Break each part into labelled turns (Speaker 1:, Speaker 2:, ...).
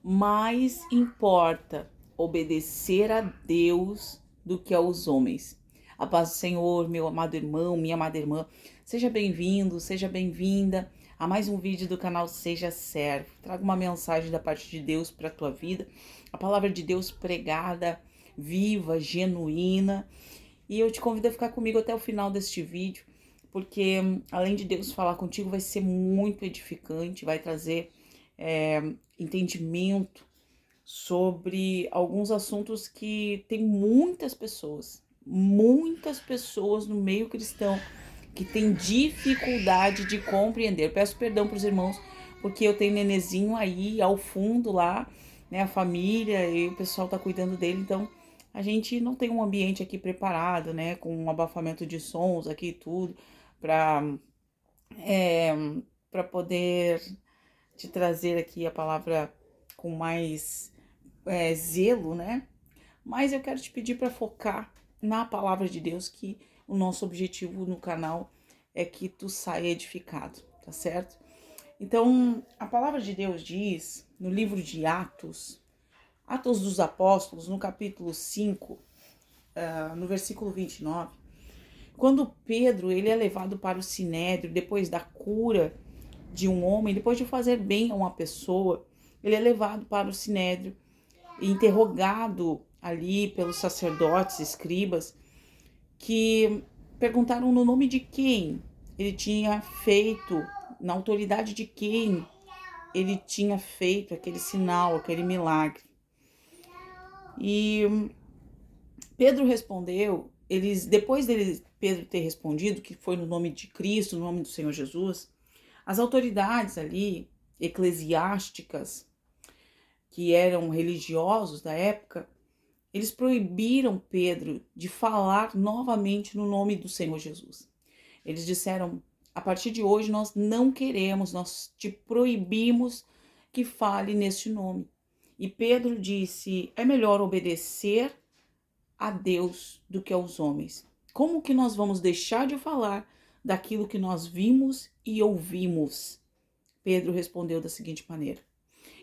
Speaker 1: mais importa obedecer a Deus do que aos homens. A paz do Senhor, meu amado irmão, minha amada irmã, seja bem-vindo, seja bem-vinda a mais um vídeo do canal Seja Servo. Trago uma mensagem da parte de Deus para a tua vida, a palavra de Deus pregada, viva, genuína. E eu te convido a ficar comigo até o final deste vídeo, porque além de Deus falar contigo, vai ser muito edificante, vai trazer entendimento sobre alguns assuntos que tem muitas pessoas no meio cristão que tem dificuldade de compreender. Eu peço perdão para os irmãos, porque eu tenho nenezinho aí ao fundo lá, né, a família e o pessoal tá cuidando dele, então a gente não tem um ambiente aqui preparado, né, com um abafamento de sons aqui e tudo, para é, para poder te trazer aqui a palavra com mais zelo, né? Mas eu quero te pedir para focar na palavra de Deus, que o nosso objetivo no canal é que tu saia edificado, tá certo? Então, a palavra de Deus diz no livro de Atos, Atos dos Apóstolos, no capítulo 5, no versículo 29, quando Pedro ele é levado para o sinédrio depois da cura de um homem, depois de fazer bem a uma pessoa, ele é levado para o sinédrio e interrogado ali pelos sacerdotes, escribas, que perguntaram no nome de quem ele tinha feito, na autoridade de quem ele tinha feito aquele sinal, aquele milagre. E Pedro respondeu, depois Pedro ter respondido que foi no nome de Cristo, no nome do Senhor Jesus, as autoridades ali, eclesiásticas, que eram religiosos da época, eles proibiram Pedro de falar novamente no nome do Senhor Jesus. Eles disseram, a partir de hoje nós não queremos, nós te proibimos que fale neste nome. E Pedro disse, é melhor obedecer a Deus do que aos homens. Como que nós vamos deixar de falar daquilo que nós vimos e ouvimos? Pedro respondeu da seguinte maneira,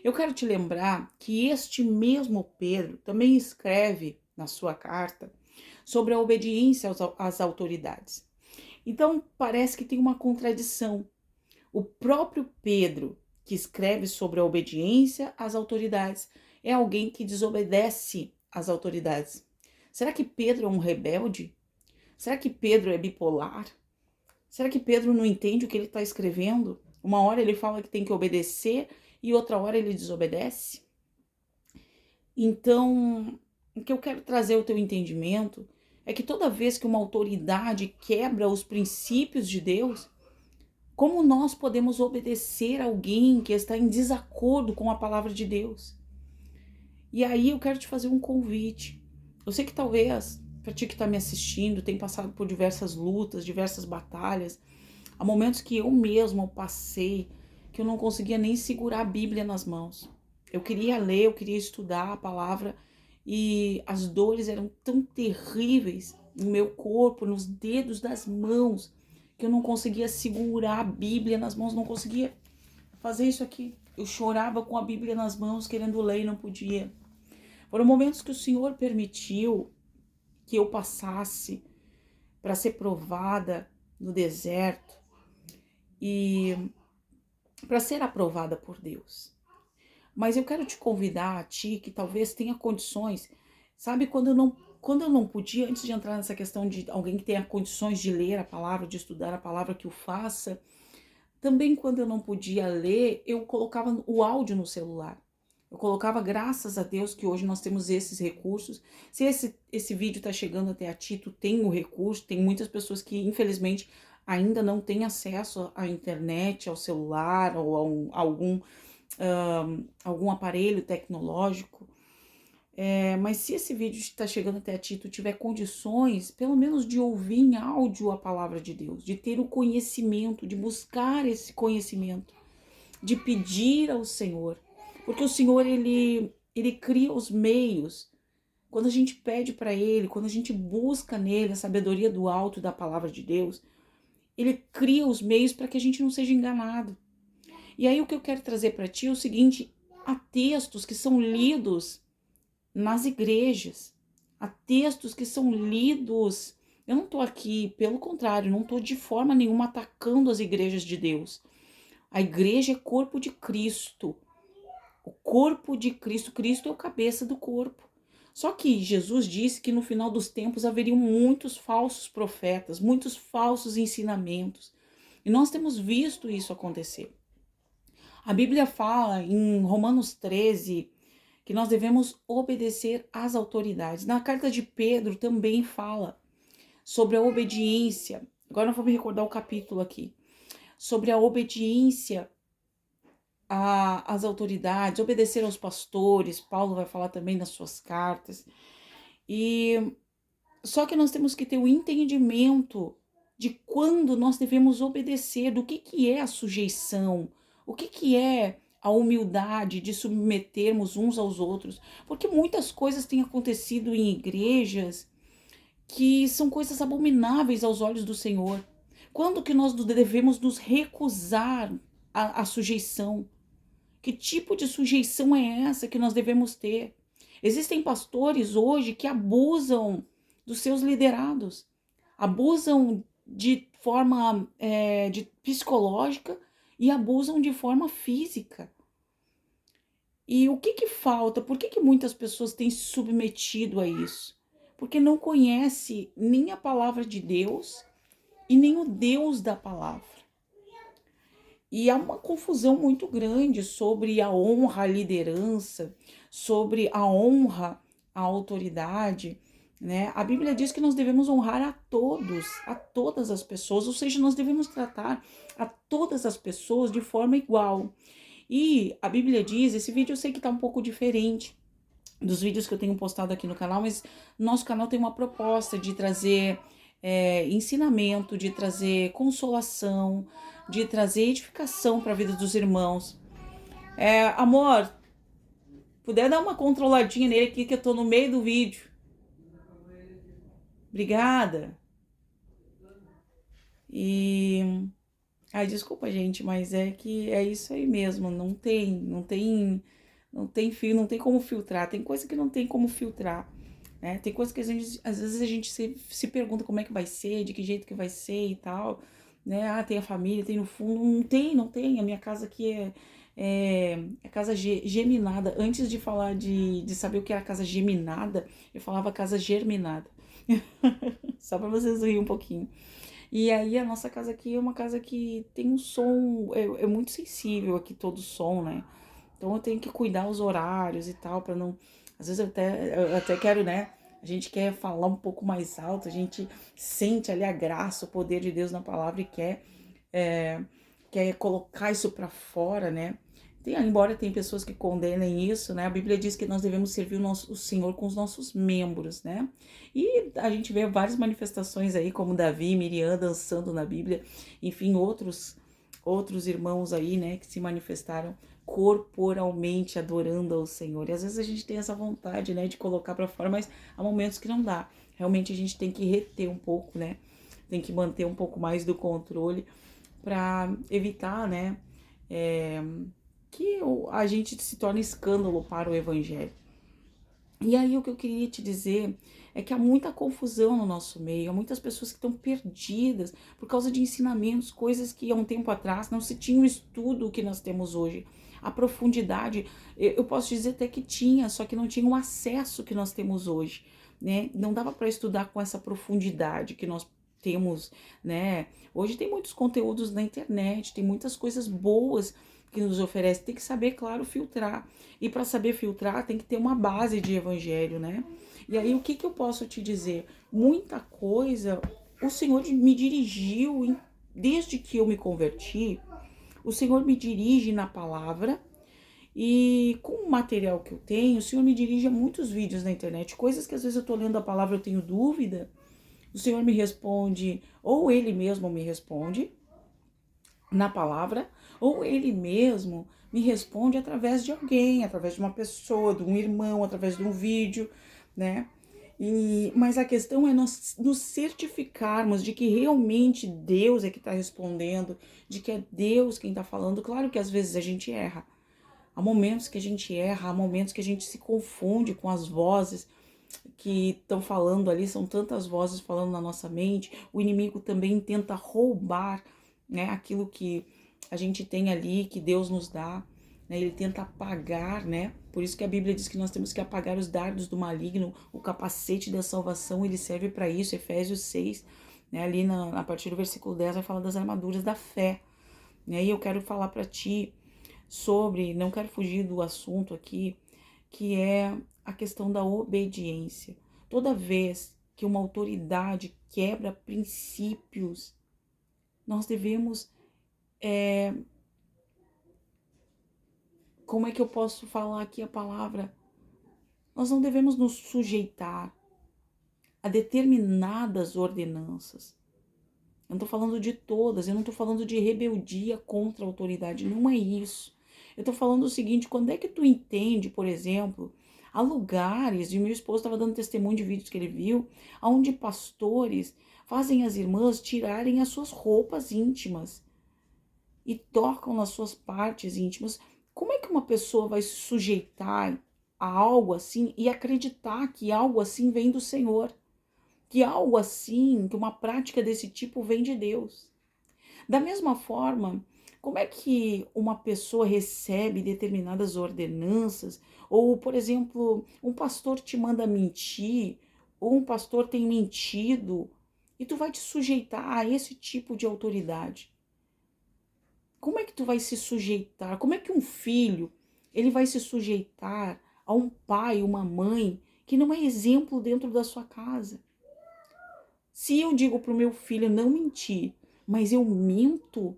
Speaker 1: eu quero te lembrar que este mesmo Pedro também escreve na sua carta sobre a obediência às autoridades. Então, parece que tem uma contradição. O próprio Pedro, que escreve sobre a obediência às autoridades, é alguém que desobedece às autoridades. Será que Pedro é um rebelde? Será que Pedro é bipolar? Será que Pedro não entende o que ele está escrevendo? Uma hora ele fala que tem que obedecer e outra hora ele desobedece. Então, o que eu quero trazer ao teu entendimento é que toda vez que uma autoridade quebra os princípios de Deus, como nós podemos obedecer alguém que está em desacordo com a palavra de Deus? E aí eu quero te fazer um convite. Eu sei que talvez, para ti que está me assistindo, tem passado por diversas lutas, diversas batalhas, há momentos que eu mesma passei, que eu não conseguia nem segurar a Bíblia nas mãos. Eu queria ler, eu queria estudar a palavra e as dores eram tão terríveis no meu corpo, nos dedos das mãos, que eu não conseguia segurar a Bíblia nas mãos, não conseguia fazer isso aqui. Eu chorava com a Bíblia nas mãos, querendo ler e não podia. Foram momentos que o Senhor permitiu que eu passasse para ser provada no deserto e para ser aprovada por Deus. Mas eu quero te convidar a ti que talvez tenha condições, sabe, quando eu não podia, antes de entrar nessa questão de alguém que tenha condições de ler a palavra, de estudar a palavra, que o faça, também quando eu não podia ler, eu colocava o áudio no celular. Eu colocava, graças a Deus, que hoje nós temos esses recursos. Se esse vídeo está chegando até a ti, tu tem o recurso, tem muitas pessoas que, infelizmente, ainda não têm acesso à internet, ao celular ou a algum aparelho tecnológico. Mas se esse vídeo está chegando até a ti, tu tiver condições, pelo menos de ouvir em áudio a palavra de Deus, de ter o conhecimento, de buscar esse conhecimento, de pedir ao Senhor, porque o Senhor, ele cria os meios. Quando a gente pede para Ele, quando a gente busca nele a sabedoria do alto da palavra de Deus, Ele cria os meios para que a gente não seja enganado. E aí o que eu quero trazer para ti é o seguinte, há textos que são lidos nas igrejas, há textos que são lidos. Eu não estou aqui, pelo contrário, não estou de forma nenhuma atacando as igrejas de Deus. A igreja é corpo de Cristo. O corpo de Cristo, Cristo é o cabeça do corpo. Só que Jesus disse que no final dos tempos haveriam muitos falsos profetas, muitos falsos ensinamentos. E nós temos visto isso acontecer. A Bíblia fala em Romanos 13 que nós devemos obedecer às autoridades. Na carta de Pedro também fala sobre a obediência. Agora não vou me recordar o capítulo aqui. Sobre a obediência às autoridades, obedecer aos pastores. Paulo vai falar também nas suas cartas. E só que nós temos que ter o entendimento de quando nós devemos obedecer, do que é a sujeição, o que é a humildade de submetermos uns aos outros, porque muitas coisas têm acontecido em igrejas que são coisas abomináveis aos olhos do Senhor. Quando que nós devemos nos recusar à sujeição? Que tipo de sujeição é essa que nós devemos ter? Existem pastores hoje que abusam dos seus liderados, abusam de forma de psicológica e abusam de forma física. E o que falta? Por que muitas pessoas têm se submetido a isso? Porque não conhece nem a palavra de Deus e nem o Deus da palavra. E há uma confusão muito grande sobre a honra à liderança, sobre a honra à autoridade, né? A Bíblia diz que nós devemos honrar a todos, a todas as pessoas, ou seja, nós devemos tratar a todas as pessoas de forma igual. E a Bíblia diz, esse vídeo eu sei que tá um pouco diferente dos vídeos que eu tenho postado aqui no canal, mas nosso canal tem uma proposta de trazer ensinamento, de trazer consolação, de trazer edificação para a vida dos irmãos. Amor, puder dar uma controladinha nele aqui que eu tô no meio do vídeo. Obrigada. E ai, desculpa, gente, mas é que é isso aí mesmo, não tem fio, não tem como filtrar, tem coisa que não tem como filtrar, né? Tem coisa que às vezes a gente se pergunta como é que vai ser, de que jeito que vai ser e tal, né? Ah, tem a família, tem no fundo, não tem, a minha casa aqui é casa geminada. Antes de falar de saber o que era casa geminada, eu falava casa germinada, só pra vocês rirem um pouquinho. E aí a nossa casa aqui é uma casa que tem um som, é muito sensível aqui todo o som, né? Então eu tenho que cuidar os horários e tal, pra não... Às vezes eu até quero, né? A gente quer falar um pouco mais alto, a gente sente ali a graça, o poder de Deus na palavra e quer colocar isso pra fora, né? Embora tem pessoas que condenem isso, né? A Bíblia diz que nós devemos servir o Senhor com os nossos membros, né? E a gente vê várias manifestações aí, como Davi e Miriam dançando na Bíblia, enfim, outros irmãos aí, né, que se manifestaram corporalmente adorando ao Senhor. E às vezes a gente tem essa vontade, né, de colocar para fora, mas há momentos que não dá. Realmente a gente tem que reter um pouco, né? Tem que manter um pouco mais do controle para evitar, né, que a gente se torne escândalo para o evangelho. E aí o que eu queria te dizer é que há muita confusão no nosso meio, há muitas pessoas que estão perdidas por causa de ensinamentos, coisas que há um tempo atrás não se tinha o estudo que nós temos hoje. A profundidade, eu posso dizer até que tinha, só que não tinha o acesso que nós temos hoje, né? Não dava para estudar com essa profundidade que nós temos, né? Hoje tem muitos conteúdos na internet, tem muitas coisas boas que nos oferece, tem que saber, claro, filtrar. E para saber filtrar, tem que ter uma base de evangelho, né? E aí, o que eu posso te dizer? Muita coisa, o Senhor me dirigiu, desde que eu me converti, o Senhor me dirige na palavra, e com o material que eu tenho, o Senhor me dirige a muitos vídeos na internet, coisas que às vezes eu tô lendo a palavra, eu tenho dúvida, o Senhor me responde, ou Ele mesmo me responde na palavra, ou Ele mesmo me responde através de alguém, através de uma pessoa, de um irmão, através de um vídeo, né? Mas a questão é nós nos certificarmos de que realmente Deus é que está respondendo, de que é Deus quem está falando. Claro que às vezes a gente erra. Há momentos que a gente erra, há momentos que a gente se confunde com as vozes que estão falando ali, são tantas vozes falando na nossa mente. O inimigo também tenta roubar, né, aquilo que a gente tem ali, que Deus nos dá, né? Ele tenta apagar, né? Por isso que a Bíblia diz que nós temos que apagar os dardos do maligno, o capacete da salvação, ele serve para isso, Efésios 6, né? Ali a partir do versículo 10 vai falar das armaduras da fé, né? E eu quero falar para ti sobre, não quero fugir do assunto aqui, que é a questão da obediência. Toda vez que uma autoridade quebra princípios, nós devemos, como é que eu posso falar aqui a palavra? Nós não devemos nos sujeitar a determinadas ordenanças. Eu não estou falando de todas, eu não estou falando de rebeldia contra a autoridade, não é isso. Eu estou falando o seguinte, quando é que tu entende, por exemplo, há lugares, e meu esposo estava dando testemunho de vídeos que ele viu, onde pastores fazem as irmãs tirarem as suas roupas íntimas e tocam nas suas partes íntimas. Como é que uma pessoa vai se sujeitar a algo assim e acreditar que algo assim vem do Senhor? Que algo assim, que uma prática desse tipo vem de Deus? Da mesma forma, como é que uma pessoa recebe determinadas ordenanças? Ou, por exemplo, um pastor te manda mentir, ou um pastor tem mentido, e tu vai te sujeitar a esse tipo de autoridade? Como é que tu vai se sujeitar? Como é que um filho, ele vai se sujeitar a um pai, uma mãe, que não é exemplo dentro da sua casa? Se eu digo para o meu filho não mentir, mas eu minto,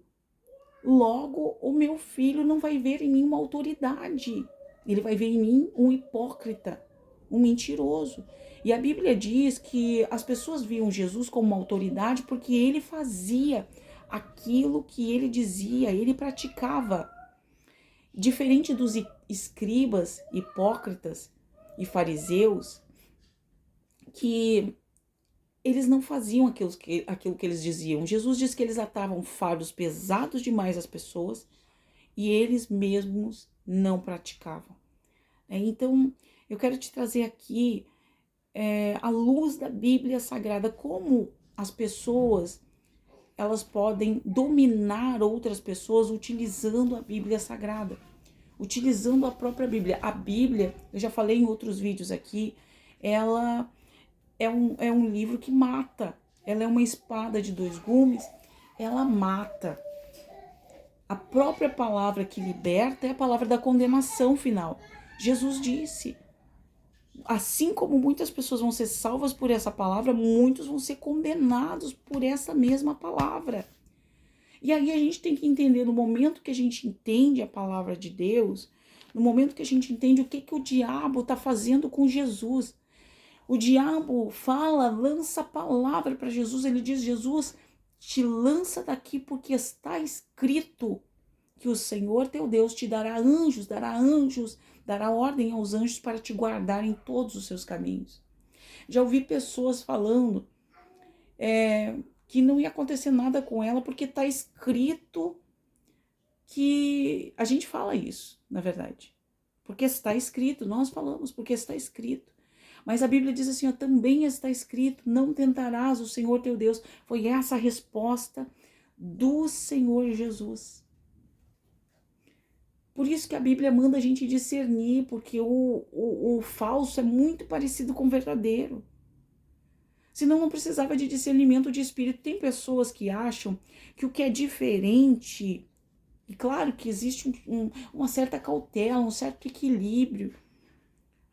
Speaker 1: logo o meu filho não vai ver em mim uma autoridade. Ele vai ver em mim um hipócrita, um mentiroso. E a Bíblia diz que as pessoas viam Jesus como uma autoridade porque ele fazia aquilo que ele dizia, ele praticava. Diferente dos escribas, hipócritas e fariseus, que eles não faziam aquilo que eles diziam. Jesus disse que eles atavam fardos pesados demais às pessoas e eles mesmos não praticavam. Então, eu quero te trazer aqui a luz da Bíblia Sagrada, como as pessoas elas podem dominar outras pessoas utilizando a Bíblia Sagrada, utilizando a própria Bíblia. A Bíblia, eu já falei em outros vídeos aqui, ela é um livro que mata. Ela é uma espada de dois gumes, ela mata. A própria palavra que liberta é a palavra da condenação final. Jesus disse, assim como muitas pessoas vão ser salvas por essa palavra, muitos vão ser condenados por essa mesma palavra. E aí a gente tem que entender, no momento que a gente entende a palavra de Deus, no momento que a gente entende o que o diabo está fazendo com Jesus. O diabo fala, lança a palavra para Jesus, ele diz, Jesus, te lança daqui porque está escrito que o Senhor teu Deus te dará anjos, dará ordem aos anjos para te guardar em todos os seus caminhos. Já ouvi pessoas falando que não ia acontecer nada com ela porque está escrito que... A gente fala isso, na verdade. Porque está escrito, nós falamos porque está escrito. Mas a Bíblia diz assim, ó, também está escrito, não tentarás o Senhor teu Deus. Foi essa a resposta do Senhor Jesus. Por isso que a Bíblia manda a gente discernir, porque o falso é muito parecido com o verdadeiro. Senão não precisava de discernimento de espírito. Tem pessoas que acham que o que é diferente, e claro que existe uma certa cautela, um certo equilíbrio.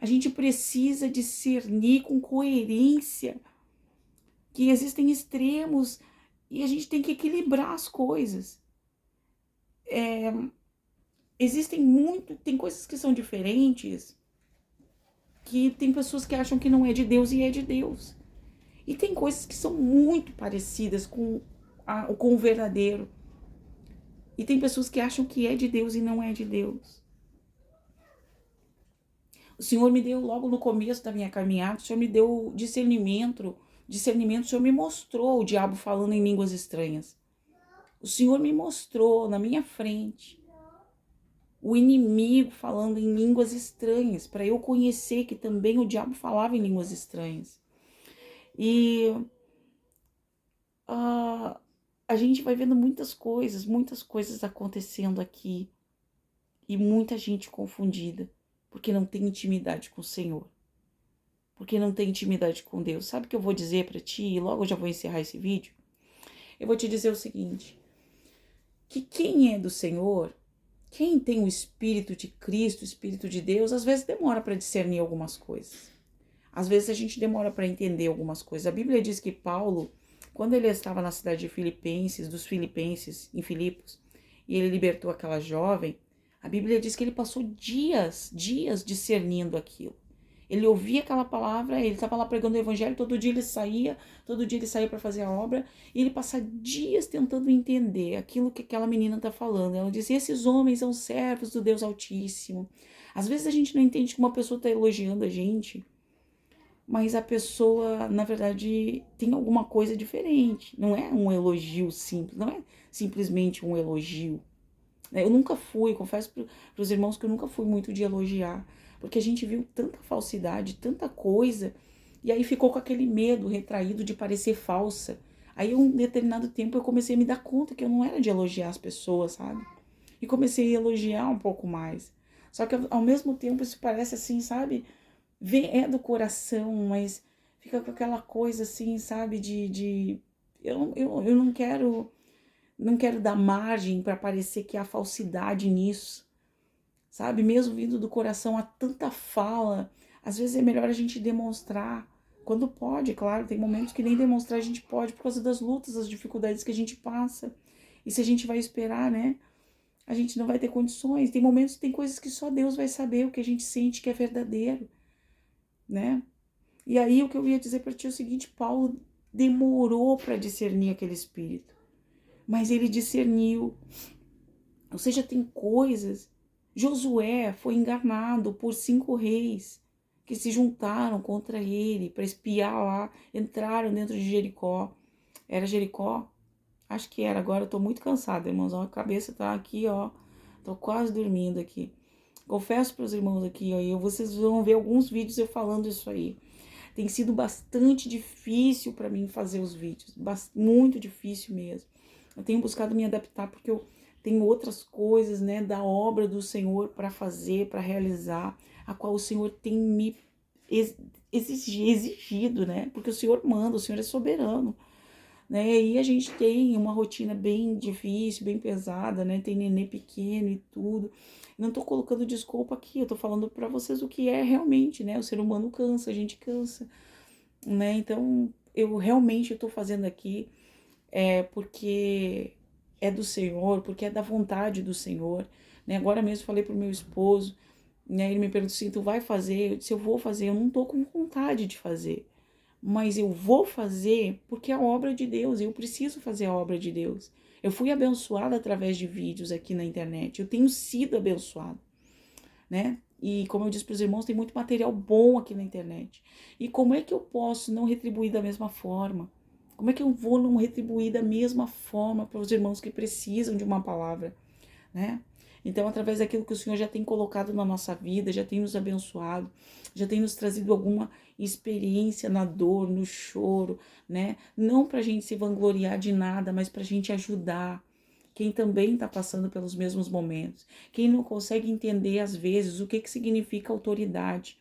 Speaker 1: A gente precisa discernir com coerência que existem extremos e a gente tem que equilibrar as coisas. Tem coisas que são diferentes, que tem pessoas que acham que não é de Deus e é de Deus. E tem coisas que são muito parecidas com o verdadeiro. E tem pessoas que acham que é de Deus e não é de Deus. O Senhor me deu, logo no começo da minha caminhada, o Senhor me deu discernimento, o Senhor me mostrou o diabo falando em línguas estranhas. O Senhor me mostrou na minha frente. o inimigo falando em línguas estranhas, para eu conhecer que também o diabo falava em línguas estranhas. E a gente vai vendo muitas coisas acontecendo aqui, e muita gente confundida, porque não tem intimidade com o Senhor, porque não tem intimidade com Deus. Sabe o que eu vou dizer para ti? E logo eu já vou encerrar esse vídeo. Eu vou te dizer o seguinte, que quem é do Senhor, quem tem o Espírito de Cristo, o Espírito de Deus, às vezes demora para discernir algumas coisas. Às vezes a gente demora para entender algumas coisas. A Bíblia diz que Paulo, quando ele estava na cidade de Filipenses, dos Filipenses, em Filipos, e ele libertou aquela jovem, a Bíblia diz que ele passou dias discernindo aquilo. Ele ouvia aquela palavra, ele estava lá pregando o evangelho, todo dia ele saía para fazer a obra, e ele passa dias tentando entender aquilo que aquela menina está falando. Ela dizia, esses homens são servos do Deus Altíssimo. Às vezes a gente não entende que uma pessoa está elogiando a gente, mas a pessoa, na verdade, tem alguma coisa diferente. Não é um elogio simples, não é simplesmente um elogio. Eu nunca fui, confesso para os irmãos que eu nunca fui muito de elogiar, porque a gente viu tanta falsidade, tanta coisa, e aí ficou com aquele medo retraído de parecer falsa. Aí, um determinado tempo, eu comecei a me dar conta que eu não era de elogiar as pessoas, sabe? E comecei a elogiar um pouco mais. Só que, ao mesmo tempo, isso parece assim, sabe? É do coração, mas fica com aquela coisa assim, sabe? Eu não quero dar margem para parecer que há falsidade nisso, sabe? Mesmo vindo do coração, há tanta fala. Às vezes é melhor a gente demonstrar, quando pode, claro, tem momentos que nem demonstrar a gente pode por causa das lutas, das dificuldades que a gente passa. E se a gente vai esperar, né? A gente não vai ter condições. Tem momentos, tem coisas que só Deus vai saber o que a gente sente que é verdadeiro, né? E aí o que eu ia dizer para ti é o seguinte, Paulo demorou para discernir aquele espírito, mas ele discerniu. Ou seja, tem coisas. Josué foi enganado por 5 reis que se juntaram contra ele para espiar lá, entraram dentro de Jericó. Era Jericó? Acho que era. Agora eu tô muito cansada, irmãos. A cabeça tá aqui, ó. Tô quase dormindo aqui. Confesso para os irmãos aqui, ó, vocês vão ver alguns vídeos eu falando isso aí. Tem sido bastante difícil para mim fazer os vídeos, muito difícil mesmo. Eu tenho buscado me adaptar porque eu tenho outras coisas, né, da obra do Senhor para fazer, para realizar, a qual o Senhor tem me exigido, né? Porque o Senhor manda, o Senhor é soberano, né? E a gente tem uma rotina bem difícil, bem pesada, né? Tem nenê pequeno e tudo. Não tô colocando desculpa aqui, eu tô falando para vocês o que é realmente, né? O ser humano cansa, a gente cansa, né? Então, eu realmente tô fazendo aqui porque é do Senhor, porque é da vontade do Senhor, né? Agora mesmo falei pro meu esposo, né? Ele me perguntou assim, tu vai fazer? Eu disse, eu vou fazer, eu não tô com vontade de fazer, mas eu vou fazer porque é a obra de Deus, eu preciso fazer a obra de Deus. Eu fui abençoada através de vídeos aqui na internet, eu tenho sido abençoada, né? E como eu disse para os irmãos, tem muito material bom aqui na internet. E como é que eu posso não retribuir da mesma forma? Como é que eu vou não retribuir da mesma forma para os irmãos que precisam de uma palavra, né? Então, através daquilo que o Senhor já tem colocado na nossa vida, já tem nos abençoado, já tem nos trazido alguma experiência na dor, no choro, né? Não para a gente se vangloriar de nada, mas para a gente ajudar quem também está passando pelos mesmos momentos. Quem não consegue entender, às vezes, o que significa autoridade.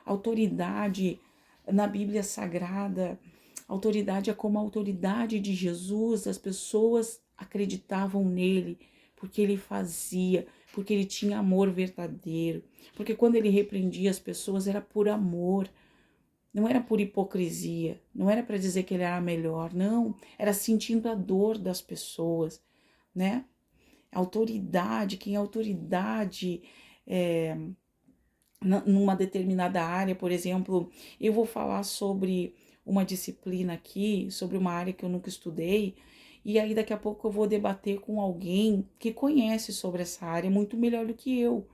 Speaker 1: Autoridade na Bíblia Sagrada, autoridade é como a autoridade de Jesus, as pessoas acreditavam nele, porque ele fazia, porque ele tinha amor verdadeiro, porque quando ele repreendia as pessoas era por amor, não era por hipocrisia, não era para dizer que ele era melhor, não, era sentindo a dor das pessoas, né? Autoridade, quem é autoridade numa determinada área, por exemplo, eu vou falar sobre uma disciplina aqui, sobre uma área que eu nunca estudei, e aí daqui a pouco eu vou debater com alguém que conhece sobre essa área muito melhor do que eu,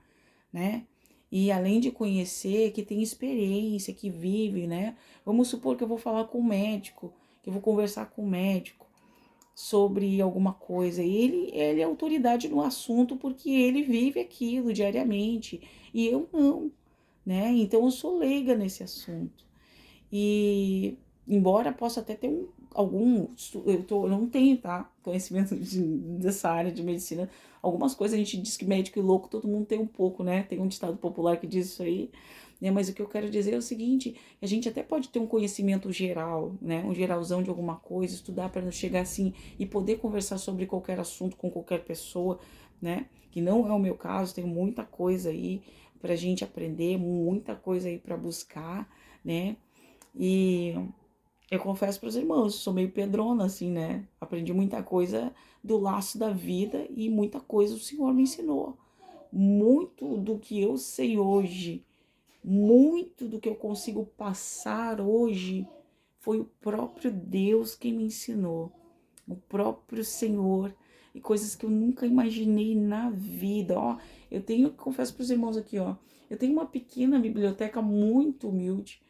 Speaker 1: né? E além de conhecer, que tem experiência, que vive, né? Vamos supor que eu vou falar com um médico, que eu vou conversar com um médico sobre alguma coisa. Ele é autoridade no assunto porque ele vive aquilo diariamente e eu não, né? Então eu sou leiga nesse assunto. E embora possa até ter eu não tenho, tá? Conhecimento dessa área de medicina. Algumas coisas a gente diz que médico e louco todo mundo tem um pouco, né? Tem um ditado popular que diz isso aí, né? Mas o que eu quero dizer é o seguinte, a gente até pode ter um conhecimento geral, né? Um geralzão de alguma coisa, estudar para chegar assim e poder conversar sobre qualquer assunto com qualquer pessoa, né? Que não é o meu caso, tem muita coisa aí pra gente aprender, muita coisa aí para buscar, né? E eu confesso para os irmãos, sou meio pedrona, assim, né? Aprendi muita coisa do laço da vida e muita coisa o Senhor me ensinou. Muito do que eu sei hoje, muito do que eu consigo passar hoje, foi o próprio Deus quem me ensinou. O próprio Senhor. E coisas que eu nunca imaginei na vida, ó. Eu tenho, confesso para os irmãos aqui, ó. Eu tenho uma pequena biblioteca muito humilde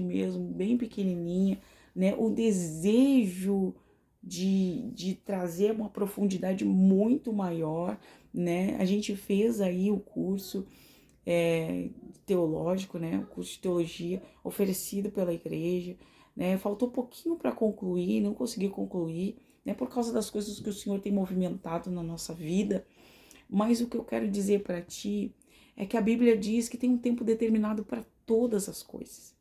Speaker 1: mesmo, bem pequenininha, né? O desejo de trazer uma profundidade muito maior, né? A gente fez aí o curso teológico, né? O curso de teologia oferecido pela igreja, né? Faltou pouquinho para concluir, não consegui concluir, né? Por causa das coisas que o Senhor tem movimentado na nossa vida. Mas o que eu quero dizer para ti é que a Bíblia diz que tem um tempo determinado para todas as coisas.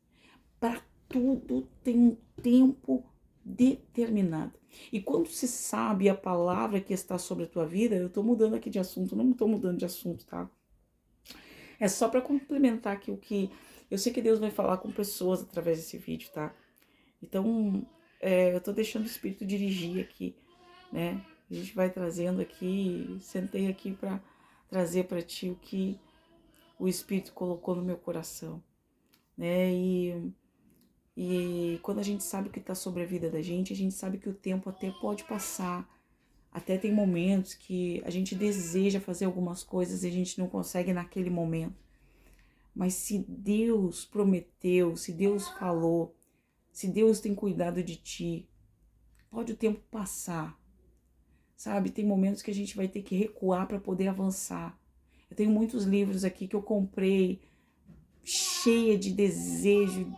Speaker 1: Para tudo tem um tempo determinado. E quando se sabe a palavra que está sobre a tua vida, eu estou mudando aqui de assunto, não estou mudando de assunto, tá? É só para complementar aqui o que eu sei que Deus vai falar com pessoas através desse vídeo, tá? Então, eu tô deixando o Espírito dirigir aqui, né? A gente vai trazendo aqui, sentei aqui para trazer para ti o que o Espírito colocou no meu coração, né? E quando a gente sabe o que está sobre a vida da gente, a gente sabe que o tempo até pode passar. Até tem momentos que a gente deseja fazer algumas coisas e a gente não consegue naquele momento. Mas se Deus prometeu, se Deus falou, se Deus tem cuidado de ti, pode o tempo passar, sabe? Tem momentos que a gente vai ter que recuar para poder avançar. Eu tenho muitos livros aqui que eu comprei, cheia de desejo,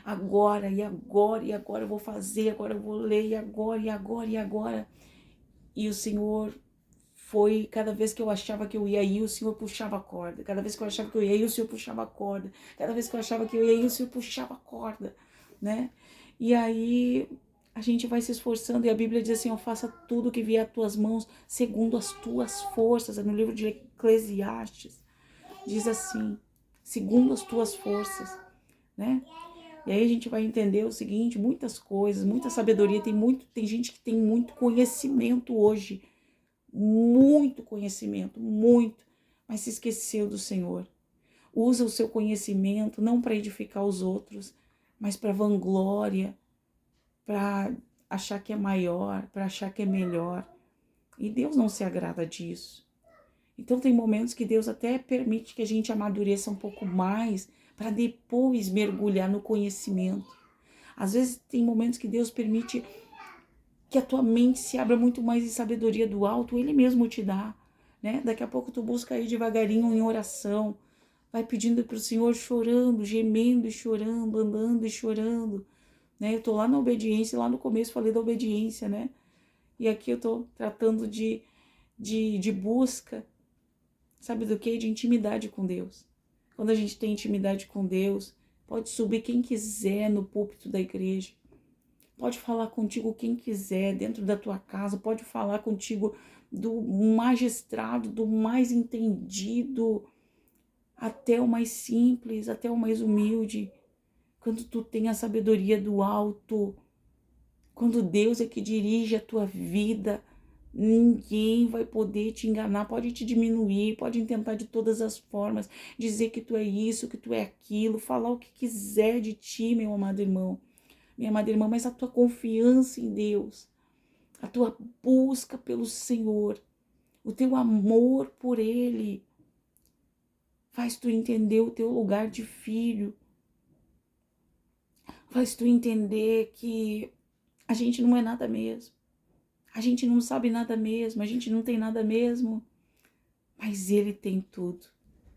Speaker 1: agora, e agora, e agora eu vou fazer, agora eu vou ler, e agora, e agora, e agora. E o Senhor foi, cada vez que eu achava que eu ia ir, o Senhor puxava a corda. Cada vez que eu achava que eu ia ir, o Senhor puxava a corda. Cada vez que eu achava que eu ia ir, o Senhor puxava a corda, né? E aí a gente vai se esforçando e a Bíblia diz assim, ó, faça tudo que vier às tuas mãos segundo as tuas forças. É no livro de Eclesiastes. Diz assim, segundo as tuas forças, né? E aí a gente vai entender o seguinte, muitas coisas, muita sabedoria, tem gente que tem muito conhecimento hoje, muito conhecimento, muito, mas se esqueceu do Senhor. Usa o seu conhecimento não para edificar os outros, mas para vanglória, para achar que é maior, para achar que é melhor. E Deus não se agrada disso. Então tem momentos que Deus até permite que a gente amadureça um pouco mais para depois mergulhar no conhecimento. Às vezes tem momentos que Deus permite que a tua mente se abra muito mais em sabedoria do alto, Ele mesmo te dá, né? Daqui a pouco tu busca aí devagarinho em oração, vai pedindo para o Senhor chorando, gemendo e chorando, andando e chorando, né? Eu tô lá na obediência, lá no começo falei da obediência, né? E aqui eu tô tratando de busca, sabe do que? De intimidade com Deus. Quando a gente tem intimidade com Deus, pode subir quem quiser no púlpito da igreja, pode falar contigo quem quiser dentro da tua casa, pode falar contigo do magistrado, do mais entendido, até o mais simples, até o mais humilde. Quando tu tem a sabedoria do alto, quando Deus é que dirige a tua vida, ninguém vai poder te enganar, pode te diminuir, pode tentar de todas as formas, dizer que tu é isso, que tu é aquilo, falar o que quiser de ti, meu amado irmão, minha amada irmã, mas a tua confiança em Deus, a tua busca pelo Senhor, o teu amor por Ele, faz tu entender o teu lugar de filho, faz tu entender que A gente não é nada mesmo. A gente não sabe nada mesmo, a gente não tem nada mesmo. Mas Ele tem tudo.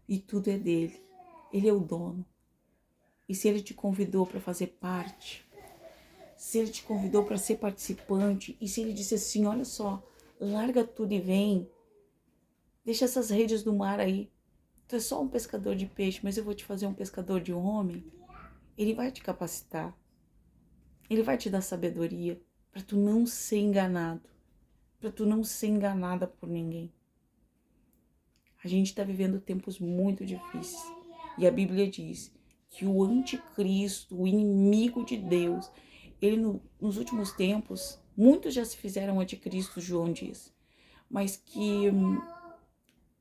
Speaker 1: E tudo é dele. Ele é o dono. E se Ele te convidou para fazer parte, se Ele te convidou para ser participante, e se Ele disse assim, olha só, larga tudo e vem, deixa essas redes do mar aí. Tu é só um pescador de peixe, mas eu vou te fazer um pescador de homem. Ele vai te capacitar. Ele vai te dar sabedoria para tu não ser enganado, para tu não ser enganada por ninguém. A gente está vivendo tempos muito difíceis. E a Bíblia diz que o anticristo, o inimigo de Deus, ele nos últimos tempos, muitos já se fizeram anticristo, João diz, mas que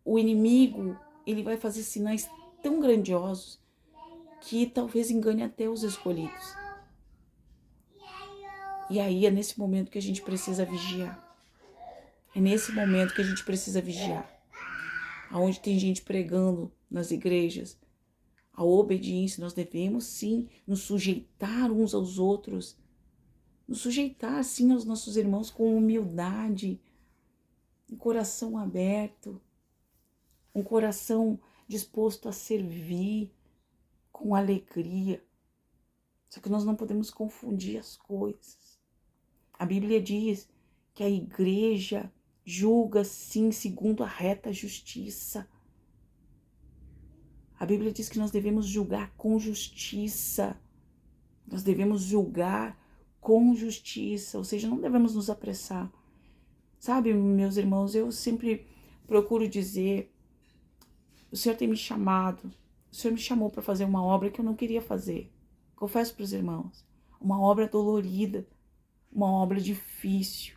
Speaker 1: o inimigo, ele vai fazer sinais tão grandiosos que talvez engane até os escolhidos. E aí é nesse momento que a gente precisa vigiar. É nesse momento que a gente precisa vigiar. Aonde tem gente pregando nas igrejas a obediência, nós devemos sim nos sujeitar uns aos outros, nos sujeitar sim aos nossos irmãos com humildade, um coração aberto, um coração disposto a servir com alegria. Só que nós não podemos confundir as coisas. A Bíblia diz que a igreja julga sim segundo a reta justiça. A Bíblia diz que nós devemos julgar com justiça. Nós devemos julgar com justiça, ou seja, não devemos nos apressar. Sabe, meus irmãos, eu sempre procuro dizer, o Senhor tem me chamado, o Senhor me chamou para fazer uma obra que eu não queria fazer. Confesso para os irmãos, uma obra dolorida, uma obra difícil.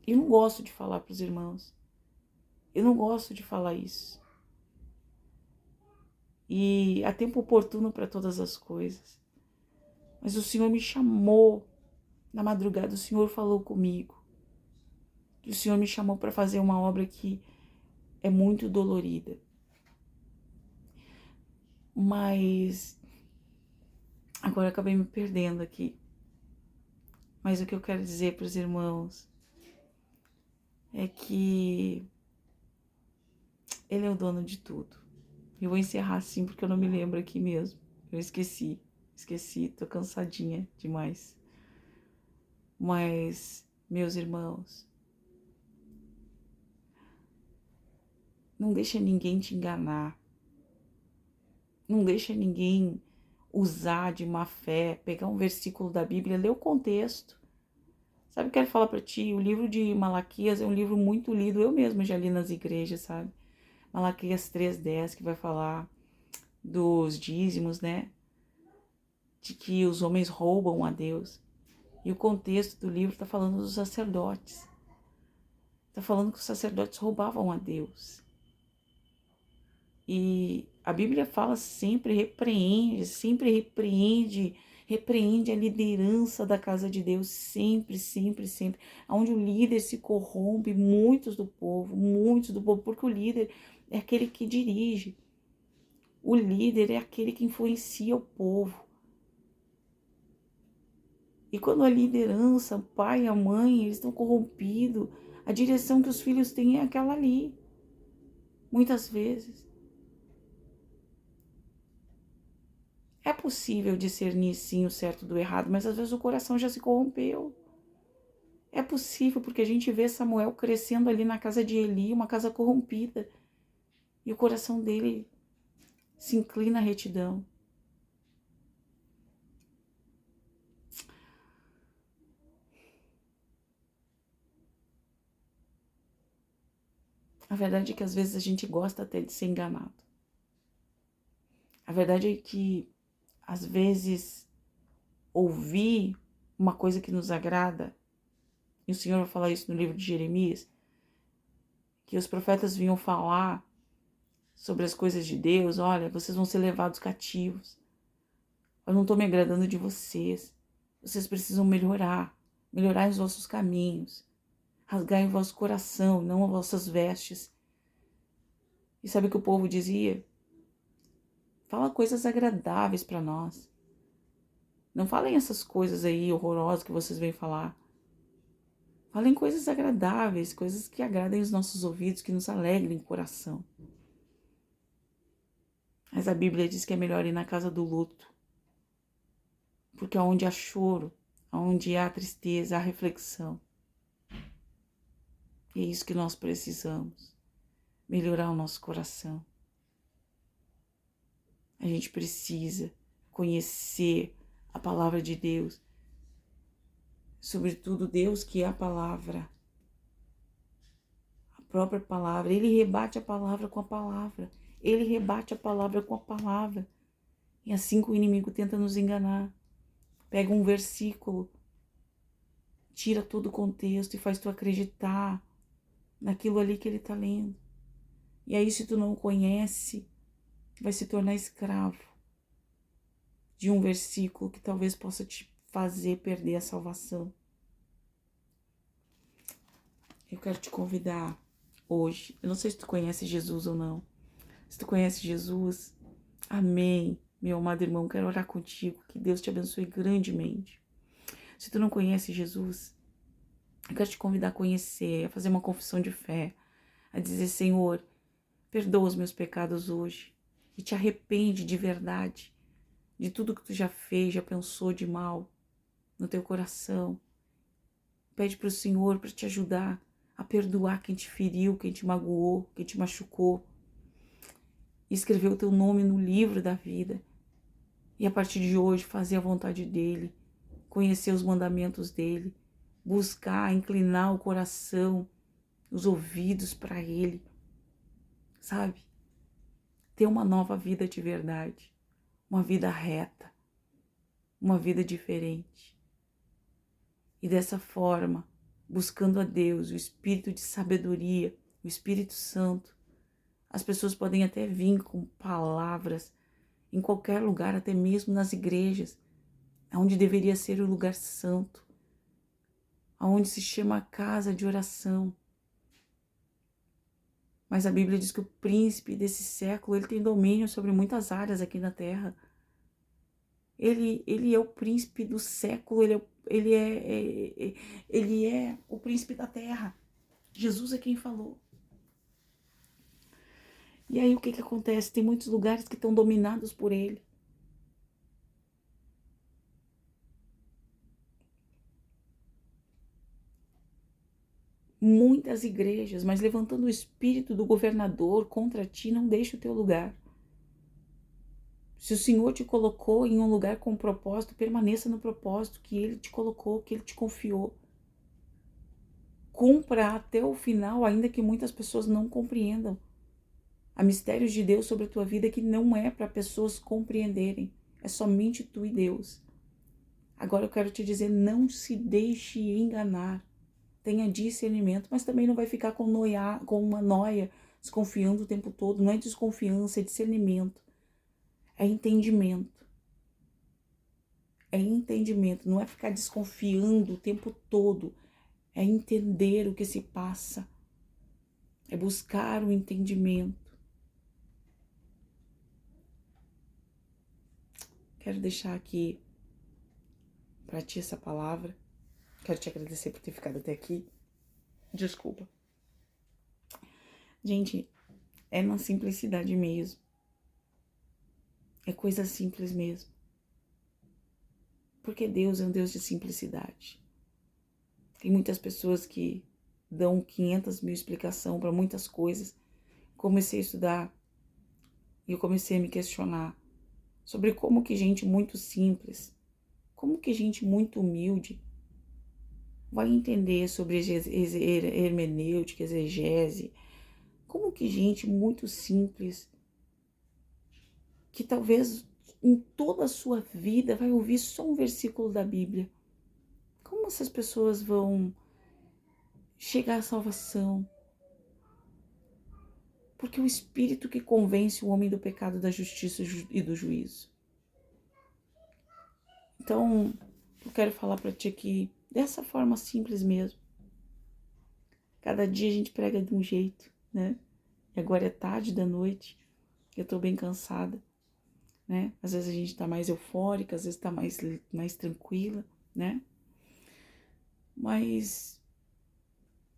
Speaker 1: Eu não gosto de falar para os irmãos, eu não gosto de falar isso. E há tempo oportuno para todas as coisas. Mas o Senhor me chamou, na madrugada o Senhor falou comigo. Que o Senhor me chamou para fazer uma obra que é muito dolorida. Mas agora eu acabei me perdendo aqui. Mas o que eu quero dizer para os irmãos é que Ele é o dono de tudo. Eu vou encerrar assim porque eu não me lembro aqui mesmo. Eu esqueci, tô cansadinha demais. Mas, meus irmãos, não deixa ninguém te enganar. Não deixa ninguém usar de má fé, pegar um versículo da Bíblia, ler o contexto. Sabe o que eu quero falar para ti? O livro de Malaquias é um livro muito lido, eu mesma já li nas igrejas, sabe? Malaquias 3:10, que vai falar dos dízimos, né? De que os homens roubam a Deus. E o contexto do livro está falando dos sacerdotes. Está falando que os sacerdotes roubavam a Deus. E a Bíblia fala repreende a liderança da casa de Deus, sempre. Onde o líder se corrompe, muitos do povo, porque o líder é aquele que dirige. O líder é aquele que influencia o povo. E quando a liderança, o pai e a mãe, eles estão corrompidos, a direção que os filhos têm é aquela ali. Muitas vezes. É possível discernir sim o certo do errado, mas às vezes o coração já se corrompeu. É possível porque a gente vê Samuel crescendo ali na casa de Eli, uma casa corrompida. E o coração dele se inclina à retidão. A verdade é que às vezes a gente gosta até de ser enganado. A verdade é que às vezes ouvir uma coisa que nos agrada, e o Senhor vai falar isso no livro de Jeremias, que os profetas vinham falar sobre as coisas de Deus, olha, vocês vão ser levados cativos. Eu não estou me agradando de vocês. Vocês precisam melhorar os vossos caminhos, rasgai o vosso coração, não as vossas vestes. E sabe o que o povo dizia? Fala coisas agradáveis para nós. Não falem essas coisas aí horrorosas que vocês vêm falar. Falem coisas agradáveis, coisas que agradem os nossos ouvidos, que nos alegrem o coração. Mas a Bíblia diz que é melhor ir na casa do luto, porque onde há choro, onde há tristeza, há reflexão. E é isso que nós precisamos, melhorar o nosso coração. A gente precisa conhecer a palavra de Deus, sobretudo Deus que é a palavra, a própria palavra. Ele rebate a palavra com a palavra, ele rebate a palavra com a palavra. E assim que o inimigo tenta nos enganar, pega um versículo, tira todo o contexto e faz tu acreditar naquilo ali que ele está lendo. E aí, se tu não o conhece, vai se tornar escravo de um versículo que talvez possa te fazer perder a salvação. Eu quero te convidar hoje. Eu não sei se tu conhece Jesus ou não. Se tu conhece Jesus, amém. Meu amado irmão, quero orar contigo. Que Deus te abençoe grandemente. Se tu não conhece Jesus, eu quero te convidar a conhecer, a fazer uma confissão de fé, a dizer: Senhor, perdoa os meus pecados hoje e te arrepende de verdade de tudo que tu já fez, já pensou de mal no teu coração. Pede para o Senhor para te ajudar a perdoar quem te feriu, quem te magoou, quem te machucou. E escrever o teu nome no livro da vida. E a partir de hoje fazer a vontade dele, conhecer os mandamentos dele, buscar, inclinar o coração, os ouvidos para ele, sabe? Ter uma nova vida de verdade, uma vida reta, uma vida diferente. E dessa forma, buscando a Deus, o Espírito de sabedoria, o Espírito Santo, as pessoas podem até vir com palavras em qualquer lugar, até mesmo nas igrejas, onde deveria ser o lugar santo, onde se chama casa de oração. Mas a Bíblia diz que o príncipe desse século, ele tem domínio sobre muitas áreas aqui na terra. Ele é o príncipe do século, ele é o príncipe da terra. Jesus é quem falou. E aí o que acontece? Tem muitos lugares que estão dominados por ele. Muitas igrejas, mas levantando o espírito do governador contra ti, não deixa o teu lugar. Se o Senhor te colocou em um lugar com propósito, permaneça no propósito que Ele te colocou, que Ele te confiou. Cumpra até o final, ainda que muitas pessoas não compreendam. Há mistérios de Deus sobre a tua vida que não é para pessoas compreenderem. É somente tu e Deus. Agora eu quero te dizer, não se deixe enganar. Tenha discernimento, mas também não vai ficar com uma noia, desconfiando o tempo todo. Não é desconfiança, é discernimento. É entendimento. É entendimento, não é ficar desconfiando o tempo todo. É entender o que se passa. É buscar o entendimento. Quero deixar aqui para ti essa palavra. Quero te agradecer por ter ficado até aqui. Desculpa. Gente, é na simplicidade mesmo. É coisa simples mesmo. Porque Deus é um Deus de simplicidade. Tem muitas pessoas que dão 500 mil explicações para muitas coisas. Comecei a estudar e eu comecei a me questionar sobre como que gente muito simples, como que gente muito humilde vai entender sobre hermenêutica, exegese, como que gente muito simples, que talvez em toda a sua vida vai ouvir só um versículo da Bíblia. Como essas pessoas vão chegar à salvação? Porque é o Espírito que convence o homem do pecado, da justiça e do juízo. Então, eu quero falar para ti aqui, dessa forma simples mesmo. Cada dia a gente prega de um jeito, né? E agora é tarde da noite, eu tô bem cansada. né? Às vezes a gente tá mais eufórica, às vezes tá mais tranquila, né? Mas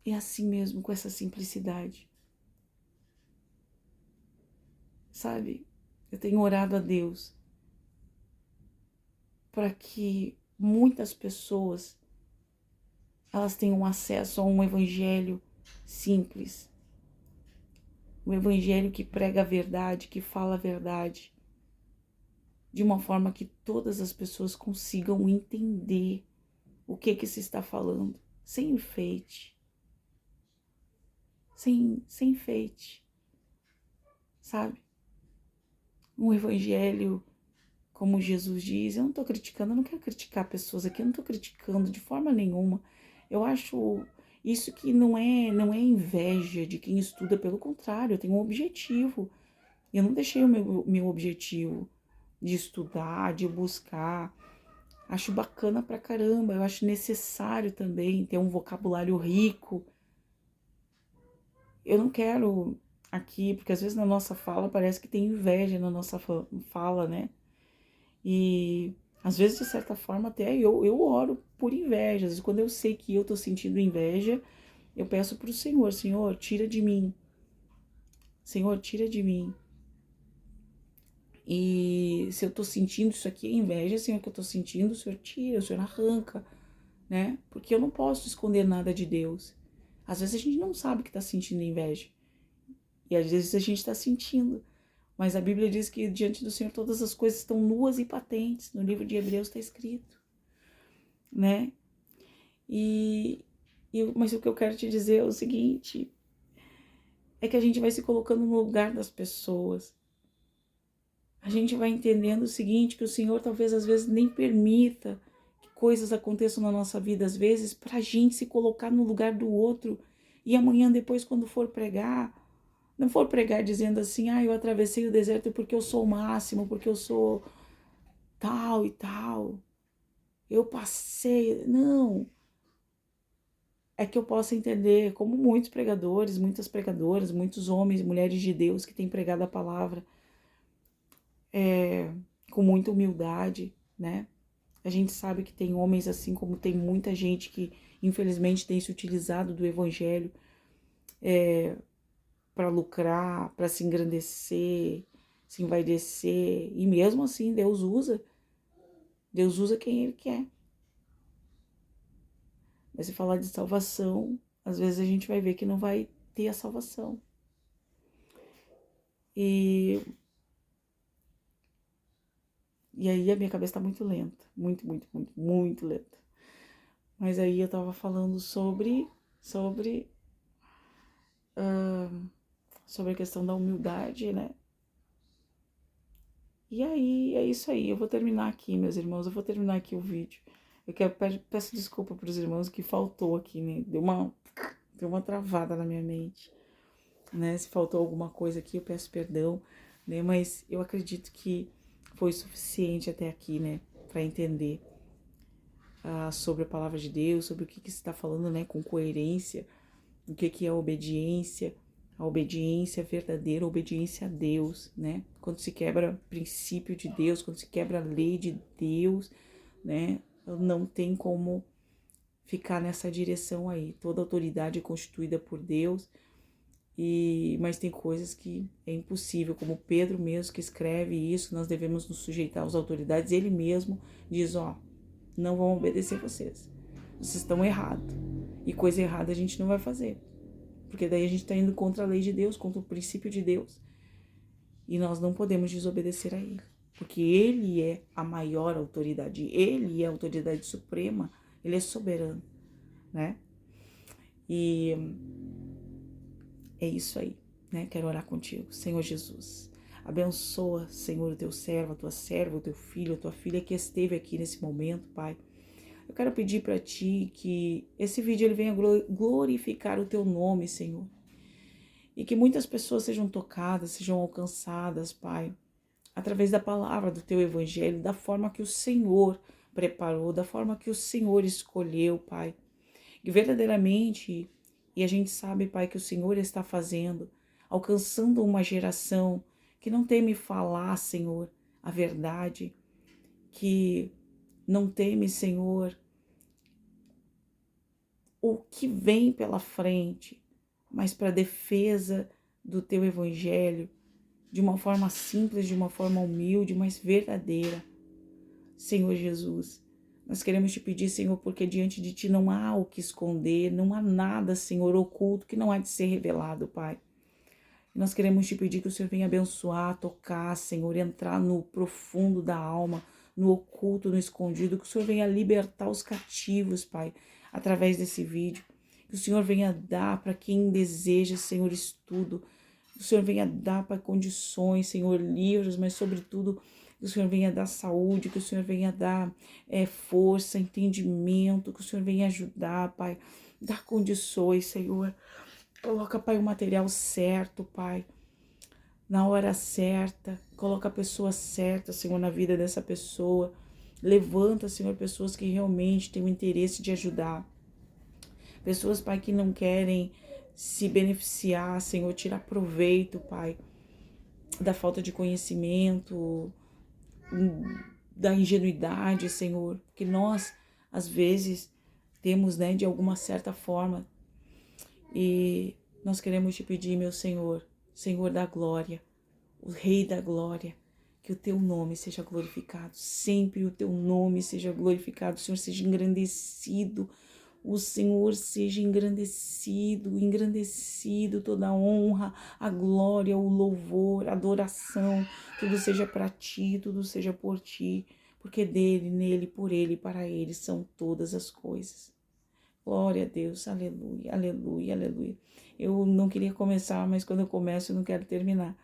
Speaker 1: é assim mesmo, com essa simplicidade, sabe? Eu tenho orado a Deus para que muitas pessoas elas tenham acesso a um evangelho simples, um evangelho que prega a verdade, que fala a verdade, de uma forma que todas as pessoas consigam entender o que se está falando, sem enfeite, sem enfeite, sabe? Um evangelho, como Jesus diz, eu não estou criticando, eu não quero criticar pessoas aqui, eu não estou criticando de forma nenhuma. Eu acho isso que não é inveja de quem estuda, pelo contrário, eu tenho um objetivo. Eu não deixei o meu objetivo de estudar, de buscar. Acho bacana pra caramba, eu acho necessário também ter um vocabulário rico. Eu não quero aqui, porque às vezes na nossa fala parece que tem inveja na nossa fala, né? E às vezes, de certa forma, até eu oro por inveja. Às vezes, quando eu sei que eu tô sentindo inveja, eu peço pro Senhor, Senhor, tira de mim. Senhor, tira de mim. E se eu tô sentindo isso aqui, é inveja, Senhor, que eu tô sentindo, o Senhor tira, o Senhor arranca, né? Porque eu não posso esconder nada de Deus. Às vezes a gente não sabe que tá sentindo inveja. E às vezes a gente tá sentindo. Mas a Bíblia diz que diante do Senhor todas as coisas estão nuas e patentes. No livro de Hebreus está escrito, né? Mas o que eu quero te dizer é o seguinte, é que a gente vai se colocando no lugar das pessoas. A gente vai entendendo o seguinte, que o Senhor talvez às vezes nem permita que coisas aconteçam na nossa vida, às vezes, pra gente se colocar no lugar do outro. E amanhã depois, quando for pregar, não for pregar dizendo assim, eu atravessei o deserto porque eu sou o máximo, porque eu sou tal e tal. Eu passei. Não. É que eu possa entender como muitos pregadores, muitas pregadoras, muitos homens e mulheres de Deus que têm pregado a palavra com muita humildade, né? A gente sabe que tem homens assim como tem muita gente que infelizmente tem se utilizado do evangelho para lucrar, para se engrandecer, se envaidecer, e mesmo assim Deus usa quem Ele quer. Mas se falar de salvação, às vezes a gente vai ver que não vai ter a salvação. E aí a minha cabeça tá muito lenta, muito lenta. Mas aí eu tava falando sobre a questão da humildade, né? E aí é isso aí, eu vou terminar aqui, meus irmãos, eu vou terminar aqui o vídeo. Eu peço desculpa para os irmãos que faltou aqui, né? Deu uma travada na minha mente, né? Se faltou alguma coisa aqui, eu peço perdão, né? Mas eu acredito que foi suficiente até aqui, né? Para entender sobre a palavra de Deus, sobre o que se está falando, né? Com coerência, o que é a obediência verdadeira, a obediência a Deus, né? Quando se quebra o princípio de Deus, quando se quebra a lei de Deus, né? Não tem como ficar nessa direção aí. Toda autoridade é constituída por Deus, mas tem coisas que é impossível, como Pedro mesmo que escreve isso, nós devemos nos sujeitar às autoridades. Ele mesmo diz, não vão obedecer vocês estão errados, e coisa errada a gente não vai fazer, porque daí a gente está indo contra a lei de Deus, contra o princípio de Deus, e nós não podemos desobedecer a Ele, porque Ele é a maior autoridade, Ele é a autoridade suprema, Ele é soberano, né? E é isso aí, né? Quero orar contigo, Senhor Jesus. Abençoa, Senhor, o teu servo, a tua serva, o teu filho, a tua filha que esteve aqui nesse momento, Pai. Eu quero pedir para ti que esse vídeo ele venha glorificar o teu nome, Senhor. E que muitas pessoas sejam tocadas, sejam alcançadas, Pai, através da palavra do teu evangelho, da forma que o Senhor preparou, da forma que o Senhor escolheu, Pai. E verdadeiramente, e a gente sabe, Pai, que o Senhor está fazendo, alcançando uma geração que não teme falar, Senhor, a verdade, que não teme, Senhor, o que vem pela frente, mas para a defesa do teu evangelho, de uma forma simples, de uma forma humilde, mas verdadeira. Senhor Jesus, nós queremos te pedir, Senhor, porque diante de ti não há o que esconder, não há nada, Senhor, oculto que não há de ser revelado, Pai. Nós queremos te pedir que o Senhor venha abençoar, tocar, Senhor, entrar no profundo da alma, no oculto, no escondido, que o Senhor venha libertar os cativos, Pai, através desse vídeo. Que o Senhor venha dar para quem deseja, Senhor, estudo. Que o Senhor venha dar para condições, Senhor, livros, mas sobretudo que o Senhor venha dar saúde, que o Senhor venha dar força, entendimento, que o Senhor venha ajudar, Pai, dar condições, Senhor. Coloca, Pai, o material certo, Pai, na hora certa. Coloca a pessoa certa, Senhor, na vida dessa pessoa. Levanta, Senhor, pessoas que realmente têm o interesse de ajudar. Pessoas, Pai, que não querem se beneficiar, Senhor, tirar proveito, Pai, da falta de conhecimento, da ingenuidade, Senhor. Porque nós, às vezes, temos, né, de alguma certa forma. E nós queremos te pedir, meu Senhor, Senhor da glória, o Rei da glória, que o teu nome seja glorificado, sempre o teu nome seja glorificado, o Senhor seja engrandecido, o Senhor seja engrandecido, engrandecido, toda a honra, a glória, o louvor, a adoração, tudo seja para ti, tudo seja por ti, porque dele, nele, por ele e para ele são todas as coisas. Glória a Deus, aleluia, aleluia, aleluia. Eu não queria começar, mas quando eu começo eu não quero terminar,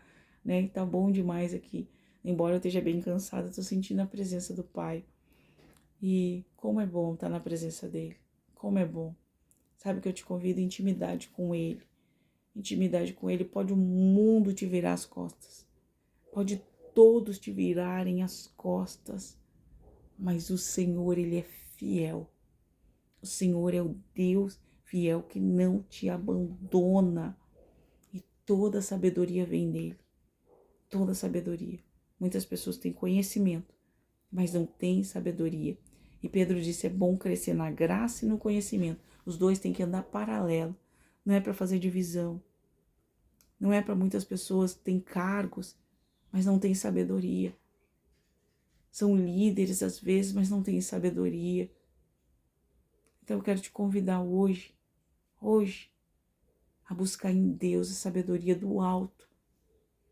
Speaker 1: né? E tá bom demais aqui. Embora eu esteja bem cansada, tô sentindo a presença do Pai. E como é bom estar na presença dele. Como é bom. Sabe que eu te convido à intimidade com ele. Intimidade com ele. Pode o mundo te virar as costas. Pode todos te virarem as costas. Mas o Senhor, ele é fiel. O Senhor é o Deus fiel que não te abandona. E toda sabedoria vem dele. Toda sabedoria. Muitas pessoas têm conhecimento, mas não têm sabedoria. E Pedro disse, é bom crescer na graça e no conhecimento. Os dois têm que andar paralelo. Não é para fazer divisão. Não é para muitas pessoas que têm cargos, mas não têm sabedoria. São líderes às vezes, mas não têm sabedoria. Então eu quero te convidar hoje, a buscar em Deus a sabedoria do alto,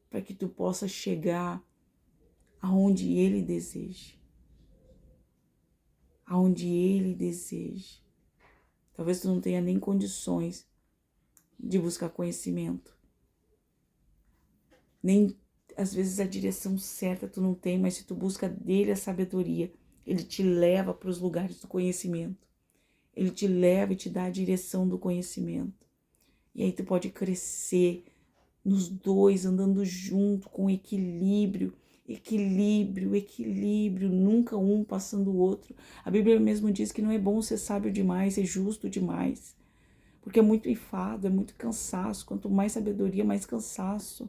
Speaker 1: para que tu possa chegar aonde Ele deseja. Aonde Ele deseja. Talvez tu não tenha nem condições de buscar conhecimento. Nem, às vezes, a direção certa tu não tem, mas se tu busca dele a sabedoria, ele te leva para os lugares do conhecimento. Ele te leva e te dá a direção do conhecimento. E aí tu pode crescer nos dois, andando junto, com equilíbrio, nunca um passando o outro. A Bíblia mesmo diz que não é bom ser sábio demais, ser justo demais, porque é muito enfado, é muito cansaço. Quanto mais sabedoria, mais cansaço.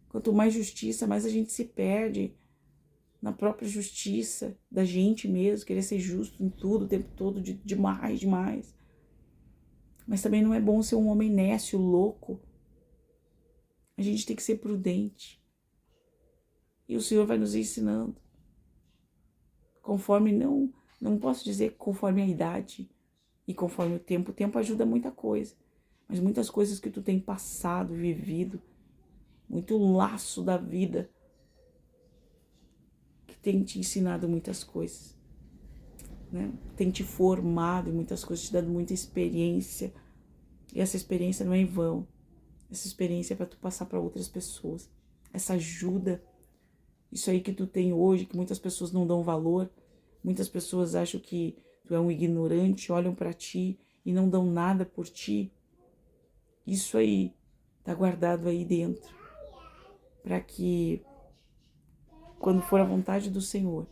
Speaker 1: Quanto mais justiça, mais a gente se perde na própria justiça da gente mesmo, querer ser justo em tudo, o tempo todo, demais. Mas também não é bom ser um homem nécio, louco. A gente tem que ser prudente. E o Senhor vai nos ensinando. Conforme, não posso dizer conforme a idade e conforme o tempo ajuda muita coisa. Mas muitas coisas que tu tem passado, vivido, muito laço da vida, que tem te ensinado muitas coisas, né? Tem te formado em muitas coisas, te dado muita experiência. E essa experiência não é em vão. Essa experiência é para tu passar para outras pessoas. Essa ajuda, isso aí que tu tem hoje, que muitas pessoas não dão valor, muitas pessoas acham que tu é um ignorante, olham para ti e não dão nada por ti. Isso aí tá guardado aí dentro, para que quando for a vontade do Senhor,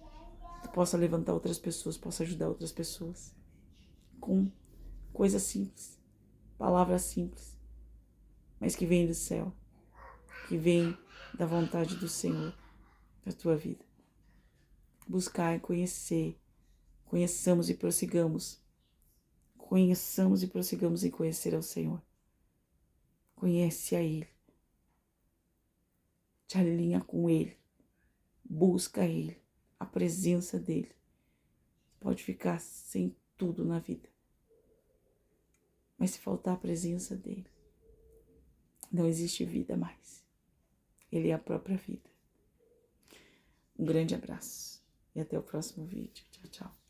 Speaker 1: tu possa levantar outras pessoas, possa ajudar outras pessoas com coisas simples, palavras simples, mas que vem do céu, que vem da vontade do Senhor. na tua vida. Buscar e conhecer. Conheçamos e prossigamos. Conheçamos e prossigamos em conhecer ao Senhor. Conhece a Ele. Te alinha com Ele. Busca Ele. A presença dEle. Pode ficar sem tudo na vida. Mas se faltar a presença dEle, não existe vida mais. Ele é a própria vida. Um grande abraço e até o próximo vídeo. Tchau, tchau.